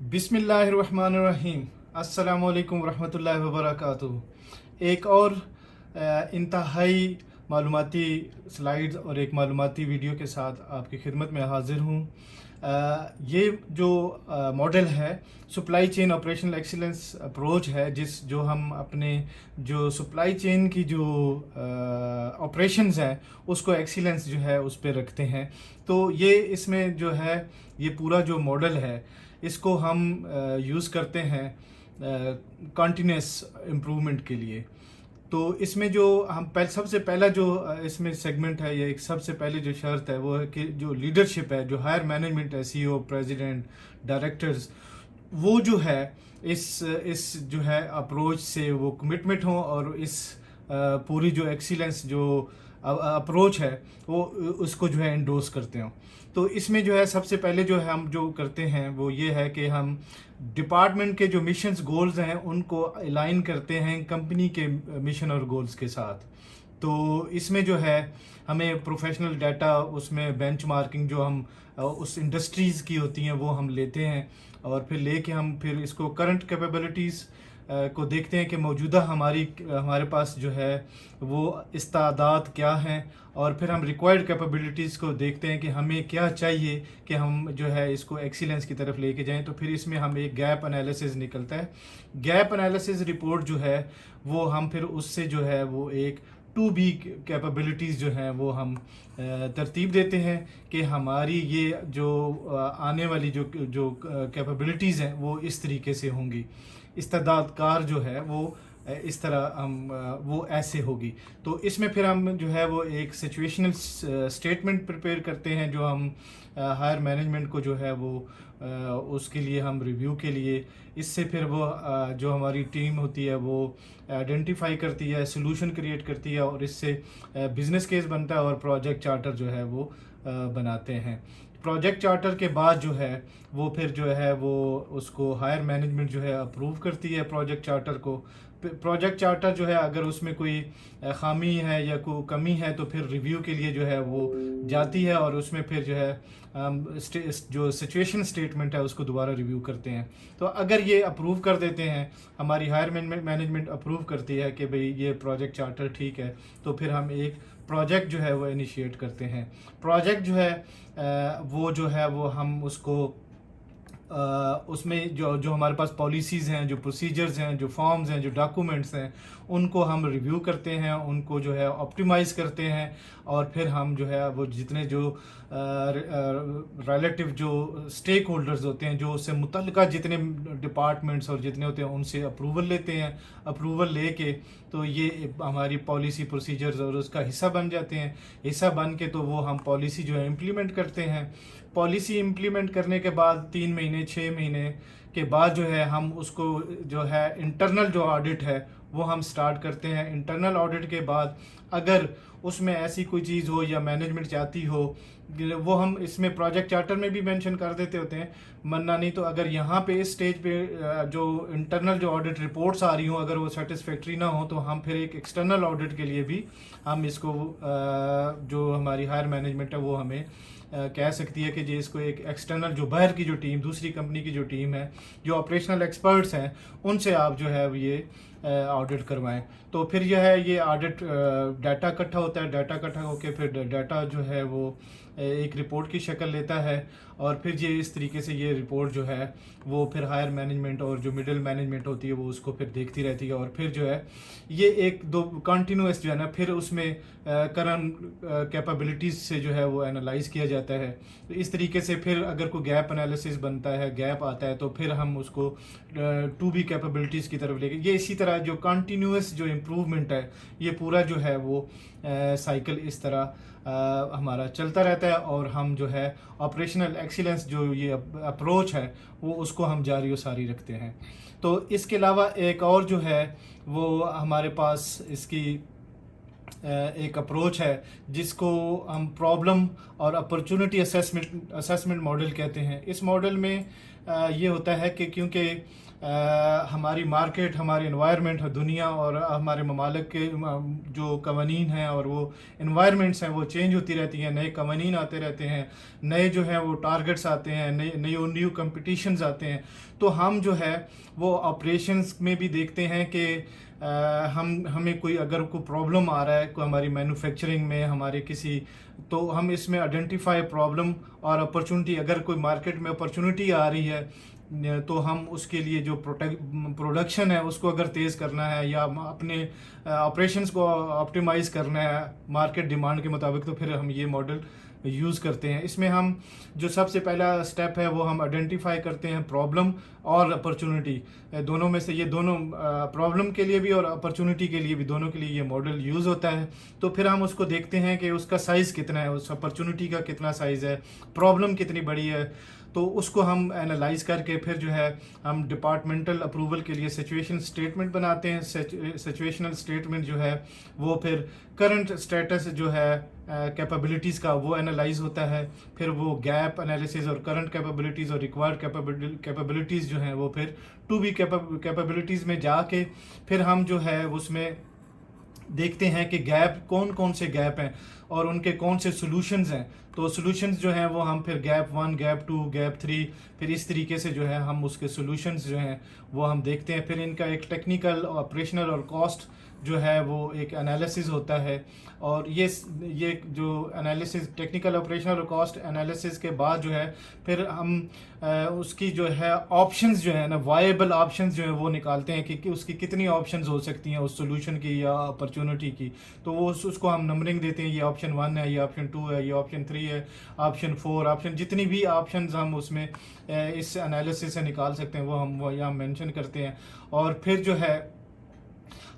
बिस्मिल्लाहिर्रहमानिर्रहीम। अस्सलामुअलैकुम वरहमतुल्लाहि वबरकातुहू। एक और इंतहाई मालूमाती स्लाइड्स और एक मालूमाती वीडियो के साथ आपकी खिदमत में हाज़िर हूँ। ये जो मॉडल है supply chain operational excellence approach है, जो हम अपने जो सप्लाई चेन की जो ऑपरेशंस हैं उसको एक्सीलेंस जो है उस पर रखते हैं। तो ये इसमें जो है ये पूरा जो मॉडल है इसको हम यूज़ करते हैं कंटिन्यूस इम्प्रूवमेंट के लिए। तो इसमें जो हम सबसे पहला जो इसमें सेगमेंट है, ये एक सबसे पहले जो शर्त है वो है कि जो लीडरशिप है, जो हायर मैनेजमेंट है, सीईओ, प्रेसिडेंट, डायरेक्टर्स, वो जो है इस जो है अप्रोच से वो कमिटमेंट हो और इस पूरी जो एक्सीलेंस जो अप्रोच है वो उसको जो है एंडोर्स करते हो। तो इसमें जो है सबसे पहले जो है हम जो करते हैं वो ये है कि हम डिपार्टमेंट के जो मिशंस गोल्स हैं उनको अलाइन करते हैं कंपनी के मिशन और गोल्स के साथ। तो इसमें जो है हमें प्रोफेशनल डाटा, उसमें बेंचमार्किंग जो हम उस इंडस्ट्रीज़ की होती हैं वो हम लेते हैं और फिर लेके हम फिर इसको करंट कैपेबिलिटीज़ को देखते हैं कि मौजूदा हमारे पास जो है वो इस्तादात क्या हैं, और फिर हम रिक्वायर्ड कैपेबिलिटीज़ को देखते हैं कि हमें क्या चाहिए कि हम जो है इसको एक्सीलेंस की तरफ लेके जाएं। तो फिर इसमें हम एक गैप एनालिसिस निकलता है। गैप एनालिसिस रिपोर्ट जो है वो हम फिर उससे जो है वो एक टू बी कैपेबिलिटीज़ जो हैं वो हम तरतीब देते हैं कि हमारी ये जो आने वाली जो जो कैपेबिलिटीज़ हैं वो इस तरीके से होंगी, इस्तेदाद कार जो है वो इस तरह हम वो ऐसे होगी। तो इसमें फिर हम जो है वो एक सिचुएशनल स्टेटमेंट प्रिपेयर करते हैं जो हम हायर मैनेजमेंट को जो है वो उसके लिए हम रिव्यू के लिए, इससे फिर वो जो हमारी टीम होती है वो आइडेंटिफाई करती है, सोल्यूशन क्रिएट करती है और इससे बिजनेस केस बनता है और प्रोजेक्ट चार्टर जो है वो बनाते हैं। प्रोजेक्ट चार्टर के बाद जो है वो फिर जो है वो उसको हायर मैनेजमेंट जो है अप्रूव करती है प्रोजेक्ट चार्टर को। प्रोजेक्ट चार्टर जो है अगर उसमें कोई खामी है या कोई कमी है तो फिर रिव्यू के लिए जो है वो जाती है और उसमें फिर जो है जो सिचुएशन स्टेटमेंट है उसको दोबारा रिव्यू करते हैं। तो अगर ये अप्रूव कर देते हैं, हमारी हायर मैनेजमेंट अप्रूव करती है कि भाई ये प्रोजेक्ट चार्टर ठीक है, तो फिर हम एक प्रोजेक्ट जो है वो इनिशिएट करते हैं। प्रोजेक्ट जो है वो जो है वो हम उसको उसमें जो जो हमारे पास पॉलिसीज़ हैं, जो प्रोसीजर्स हैं, जो फॉर्म्स हैं, जो डॉक्यूमेंट्स हैं, उनको हम रिव्यू करते हैं, उनको जो है ऑप्टिमाइज़ करते हैं और फिर हम जो है वो जितने जो रिलेटिव जो स्टेक होल्डर्स होते हैं, जो उससे मुतल्लिका जितने डिपार्टमेंट्स और जितने होते हैं उनसे अप्रूवल लेते हैं। अप्रूवल लेके तो ये हमारी पॉलिसी प्रोसीजर्स और उसका हिस्सा बन जाते हैं। हिस्सा बन के तो वो हम पॉलिसी जो है इम्प्लीमेंट करते हैं। पॉलिसी इम्प्लीमेंट करने के बाद 3 महीने 6 महीने के बाद जो है हम उसको जो है इंटरनल जो ऑडिट है वो हम स्टार्ट करते हैं। इंटरनल ऑडिट के बाद अगर उसमें ऐसी कोई चीज़ हो या मैनेजमेंट चाहती हो, वो हम इसमें प्रोजेक्ट चार्टर में भी मेंशन कर देते होते हैं, मन्ना नहीं तो अगर यहाँ पे इस स्टेज पे जो इंटरनल जो ऑडिट रिपोर्ट्स आ रही हो अगर वो सेटिस्फैक्ट्री ना हो तो हम फिर एक एक्सटर्नल ऑडिट के लिए भी हम इसको जो हमारी हायर मैनेजमेंट है वो हमें कह सकती है कि जी इसको एक एक्सटर्नल जो बाहर की जो टीम, दूसरी कंपनी की जो टीम है, जो ऑपरेशनल एक्सपर्ट्स हैं, उनसे आप जो है ये ऑडिट करवाएं। तो फिर यह है ये ऑडिट डाटा इकट्ठा होता है। डाटा इकट्ठा होकर फिर डाटा जो है वो एक रिपोर्ट की शक्ल लेता है और फिर ये इस तरीके से ये रिपोर्ट जो है वो फिर हायर मैनेजमेंट और जो मिडिल मैनेजमेंट होती है वो उसको फिर देखती रहती है और फिर जो है ये एक दो कंटिन्यूस जो है ना फिर उसमें करंट कैपेबिलिटीज़ से जो है वो एनालाइज किया जाता है। तो इस तरीके से फिर अगर कोई गैप एनालिसिस बनता है, गैप आता है, तो फिर हम उसको टू बी कैपेबिलिटीज़ की तरफ लेके, ये इसी तरह जो कंटिन्यूस जो इम्प्रूवमेंट है ये पूरा जो है वो साइकिल इस तरह हमारा चलता रहता है और हम जो है ऑपरेशनल एक्सीलेंस जो ये अप्रोच है वो उसको हम जारी व सारी रखते हैं। तो इसके अलावा एक और जो है वो हमारे पास इसकी एक अप्रोच है जिसको हम प्रॉब्लम और अपॉर्चुनिटी असेसमेंट मॉडल कहते हैं। इस मॉडल में ये होता है कि क्योंकि हमारी मार्केट, हमारी इन्वायरमेंट, दुनिया और हमारे ममालिक के जो कवानीन हैं और वो इन्वायरमेंट्स हैं वो चेंज होती रहती हैं, नए कवानीन आते रहते हैं, नए जो हैं वो टारगेट्स आते हैं, नए न्यू कंपटीशंस आते हैं। तो हम जो है वो ऑपरेशंस में भी देखते हैं कि हमें कोई अगर कोई प्रॉब्लम आ रहा है कोई हमारी मैन्युफैक्चरिंग में, हमारे किसी, तो हम इसमें आइडेंटिफाई प्रॉब्लम और अपॉर्चुनिटी, अगर कोई मार्केट में अपॉर्चुनिटी आ रही है तो हम उसके लिए जो प्रोडक्शन है उसको अगर तेज़ करना है या अपने ऑपरेशंस को ऑप्टिमाइज़ करना है मार्केट डिमांड के मुताबिक, तो फिर हम ये मॉडल यूज़ करते हैं। इसमें हम जो सबसे पहला स्टेप है वो हम आइडेंटिफाई करते हैं प्रॉब्लम और अपॉर्चुनिटी, दोनों में से ये दोनों, प्रॉब्लम के लिए भी और अपॉर्चुनिटी के लिए भी, दोनों के लिए ये मॉडल यूज़ होता है। तो फिर हम उसको देखते हैं कि उसका साइज़ कितना है, उस अपॉर्चुनिटी का कितना साइज़ है, प्रॉब्लम कितनी बड़ी है, तो उसको हम एनालाइज करके फिर जो है हम डिपार्टमेंटल अप्रूवल के लिए सिचुएशन स्टेटमेंट बनाते हैं। सिचुएशनल स्टेटमेंट जो है वो फिर करंट स्टेटस जो है कैपेबिलिटीज़ का वो एनालाइज होता है, फिर वो गैप एनालिसिस और करंट कैपेबिलिटीज़ और रिक्वायर्ड कैपेबिलिटीज़ जो हैं वो फिर टू बी कैपेबिलिटीज़ में जाके फिर हम जो है उसमें देखते हैं कि गैप कौन कौन से गैप हैं और उनके कौन से सॉल्यूशंस हैं। तो सॉल्यूशंस जो हैं वो हम फिर गैप 1, गैप 2, गैप 3, फिर इस तरीके से जो है हम उसके सॉल्यूशंस जो हैं वो हम देखते हैं। फिर इनका एक टेक्निकल, ऑपरेशनल और कॉस्ट जो है वो एक एनालिसिस होता है। और ये जो एनालिसिस, टेक्निकल, ऑपरेशनल और कॉस्ट एनालिसिस के बाद जो है फिर हम उसकी जो है ऑप्शंस जो है ना, वायबल ऑप्शंस जो है वो निकालते हैं कि उसकी कितनी ऑप्शंस हो सकती हैं उस सॉल्यूशन की या अपॉर्चुनिटी की। तो वो उसको हम नंबरिंग देते हैं, ये ऑप्शन 1 है, ये ऑप्शन 2 है, ये ऑप्शन 3 है, ऑप्शन 4, ऑप्शन जितनी भी ऑप्शंस हम उसमें इस एनालिसिस से निकाल सकते हैं वो यहाँ मेंशन करते हैं। और फिर जो है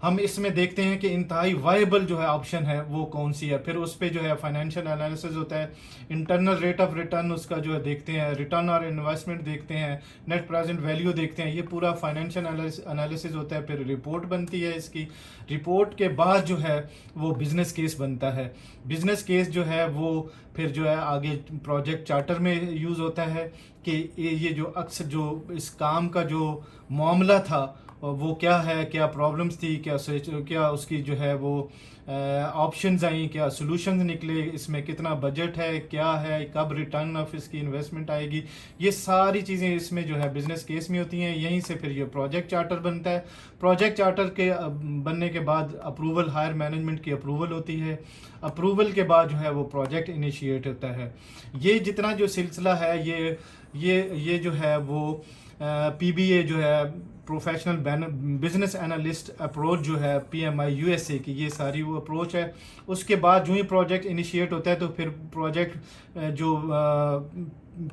हम इसमें देखते हैं कि इंतहाई वायबल जो है ऑप्शन है वो कौन सी है। फिर उस पर जो है फाइनेंशियल एनालिसिस होता है, इंटरनल रेट ऑफ रिटर्न उसका जो है देखते हैं, रिटर्न और इन्वेस्टमेंट देखते हैं, नेट प्रेजेंट वैल्यू देखते हैं, ये पूरा फाइनेंशियल एनालिसिस होता है। फिर रिपोर्ट बनती है इसकी, रिपोर्ट के बाद जो है वो बिजनेस केस बनता है। बिजनेस केस जो है वो फिर जो है आगे प्रोजेक्ट चार्टर में यूज़ होता है कि ये जो अक्सर जो इस काम का जो मामला था वो क्या है, क्या प्रॉब्लम्स थी, क्या उसकी जो है वो ऑप्शंस आई, क्या सॉल्यूशंस निकले, इसमें कितना बजट है, क्या है, कब रिटर्न ऑफ इसकी इन्वेस्टमेंट आएगी, ये सारी चीज़ें इसमें जो है बिजनेस केस में होती हैं। यहीं से फिर ये प्रोजेक्ट चार्टर बनता है। प्रोजेक्ट चार्टर के बनने के बाद अप्रूवल, हायर मैनेजमेंट की अप्रूवल होती है। अप्रूवल के बाद जो है वो प्रोजेक्ट इनिशिएट होता है। ये जितना जो सिलसिला है ये जो है वो PBA जो है, प्रोफेशनल बिजनेस एनालिस्ट अप्रोच जो है PMI USA की, ये सारी वो अप्रोच है। उसके बाद जो ही प्रोजेक्ट इनिशिएट होता है तो फिर प्रोजेक्ट जो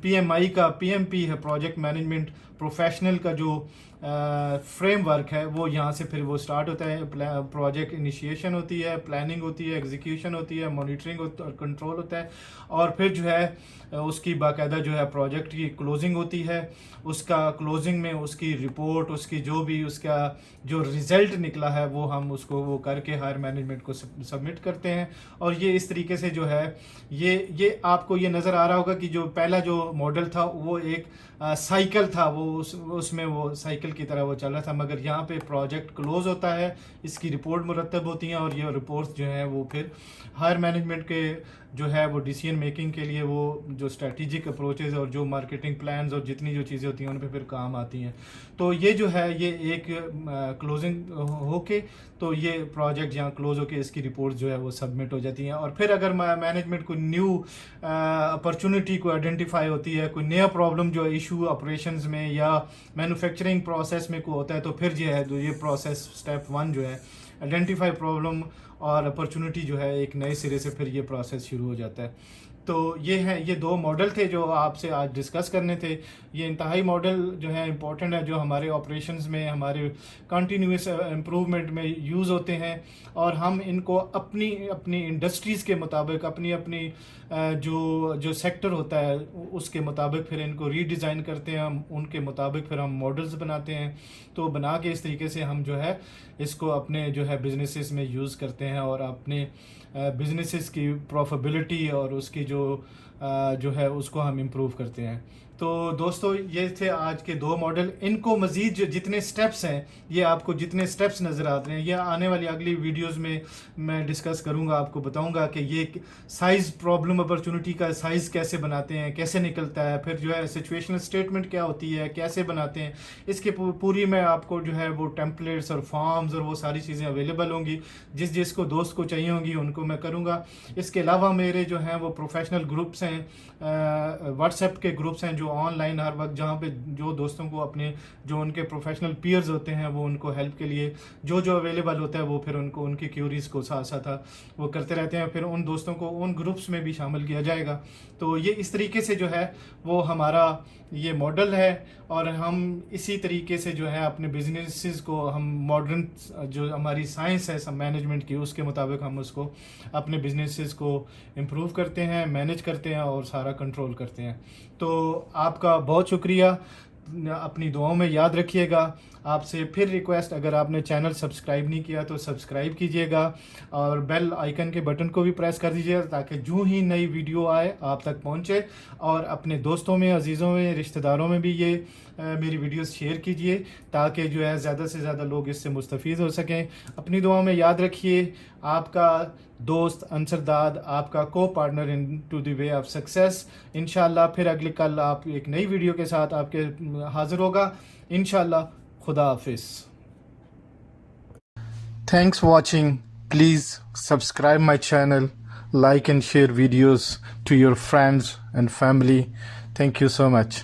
PMI का PMP है, प्रोजेक्ट मैनेजमेंट प्रोफेशनल का जो फ्रेमवर्क है वो यहाँ से फिर वो स्टार्ट होता है। प्रोजेक्ट इनिशिएशन होती है, प्लानिंग होती है, एग्जीक्यूशन होती है, मॉनिटरिंग और कंट्रोल होता है, और फिर जो है उसकी बाकायदा जो है प्रोजेक्ट की क्लोजिंग होती है। उसका क्लोजिंग में उसकी रिपोर्ट, उसकी जो भी उसका जो रिज़ल्ट निकला है वो हम उसको वो करके हायर मैनेजमेंट को सबमिट करते हैं। और ये इस तरीके से जो है ये आपको ये नज़र आ रहा होगा कि जो पहला जो मॉडल था वो एक साइकिल था, वो उसमें वो साइकिल की तरह वो चल रहा था, मगर यहाँ पे प्रोजेक्ट क्लोज होता है, इसकी रिपोर्ट मुरतब होती हैं और ये रिपोर्ट्स जो हैं वो फिर हायर मैनेजमेंट के जो है वो डिसीजन मेकिंग के लिए वो जो स्ट्रेटेजिक अप्रोचेज और जो मार्केटिंग प्लान्स और जितनी जो चीज़ें होती हैं उन पे फिर काम आती हैं। तो ये जो है ये एक क्लोजिंग होके तो ये प्रोजेक्ट यहाँ क्लोज होके इसकी रिपोर्ट जो है वो सबमिट हो जाती हैं। और फिर अगर मैनेजमेंट को न्यू अपॉर्चुनिटी को आइडेंटिफाई होती है, कोई नया प्रॉब्लम जो इशू ऑपरेशंस में या मैन्युफैक्चरिंग प्रोसेस में को होता है, तो फिर जो है तो ये प्रोसेस स्टेप 1 जो है आइडेंटिफाई प्रॉब्लम और अपॉर्चुनिटी जो है एक नए सिरे से फिर ये प्रोसेस शुरू हो जाता है। तो ये दो मॉडल थे जो आपसे आज डिस्कस करने थे। ये इंतहाई मॉडल जो है इम्पोर्टेंट है, जो हमारे ऑपरेशंस में, हमारे कंटिन्यूस इम्प्रूवमेंट में यूज़ होते हैं, और हम इनको अपनी अपनी इंडस्ट्रीज़ के मुताबिक, अपनी अपनी जो सेक्टर होता है उसके मुताबिक फिर इनको रीडिज़ाइन करते हैं, हम उनके मुताबिक फिर हम मॉडल्स बनाते हैं। तो बना के इस तरीके से हम जो है इसको अपने जो है बिजनेसेस में यूज़ करते हैं, और अपने बिजनेसेस की प्रॉफिटेबिलिटी और उसकी जो है उसको हम इम्प्रूव करते हैं। तो दोस्तों, ये थे आज के दो मॉडल। इनको मज़ीद जितने स्टेप्स हैं, ये आपको जितने स्टेप्स नज़र आते हैं, ये आने वाली अगली वीडियोस में मैं डिस्कस करूंगा, आपको बताऊंगा कि ये साइज़ प्रॉब्लम अपॉर्चुनिटी का साइज़ कैसे बनाते हैं, कैसे निकलता है, फिर जो है सिचुएशनल स्टेटमेंट क्या होती है, कैसे बनाते हैं। इसके पूरी में आपको जो है वो टेम्पलेट्स और फॉर्म्स और वो सारी चीज़ें अवेलेबल होंगी। जिसको दोस्त को चाहिए होंगी उनको मैं करूँगा। इसके अलावा मेरे जो हैं वो प्रोफेशनल ग्रुप्स हैं, व्हाट्सएप के ग्रुप्स हैं जो ऑनलाइन हर वक्त, जहाँ पे जो दोस्तों को अपने जो उनके प्रोफेशनल पीयर्स होते हैं वो उनको हेल्प के लिए जो अवेलेबल होता है वो फिर उनको उनकी क्यूरीज को साथ साथ वो करते रहते हैं। फिर उन दोस्तों को उन ग्रुप्स में भी शामिल किया जाएगा। तो ये इस तरीके से जो है वो हमारा ये मॉडल है, और हम इसी तरीके से जो है अपने बिजनेसेस को हम मॉडर्न जो हमारी साइंस है सब मैनेजमेंट की, उसके मुताबिक हम उसको अपने बिजनेसेस को इम्प्रूव करते हैं, मैनेज करते हैं और सारा कंट्रोल करते हैं। तो आपका बहुत शुक्रिया, अपनी दुआओं में याद रखिएगा। आपसे फिर रिक्वेस्ट, अगर आपने चैनल सब्सक्राइब नहीं किया तो सब्सक्राइब कीजिएगा, और बेल आइकन के बटन को भी प्रेस कर दीजिएगा ताकि जो ही नई वीडियो आए आप तक पहुंचे। और अपने दोस्तों में, अजीज़ों में, रिश्तेदारों में भी ये मेरी वीडियोस शेयर कीजिए ताकि जो है ज़्यादा से ज़्यादा लोग इससे मुस्तफ़ीद हो सकें। अपनी दुआओं में याद रखिए। आपका दोस्त अंसरदाद, आपका copartner in to the way of success. इंशाल्लाह फिर अगले कल आप एक नई वीडियो के साथ आपके हाजिर होगा इंशाल्लाह। खुदा हाफिज। Thanks for watching. Please subscribe my channel, like and share videos to your friends and family. Thank you so much.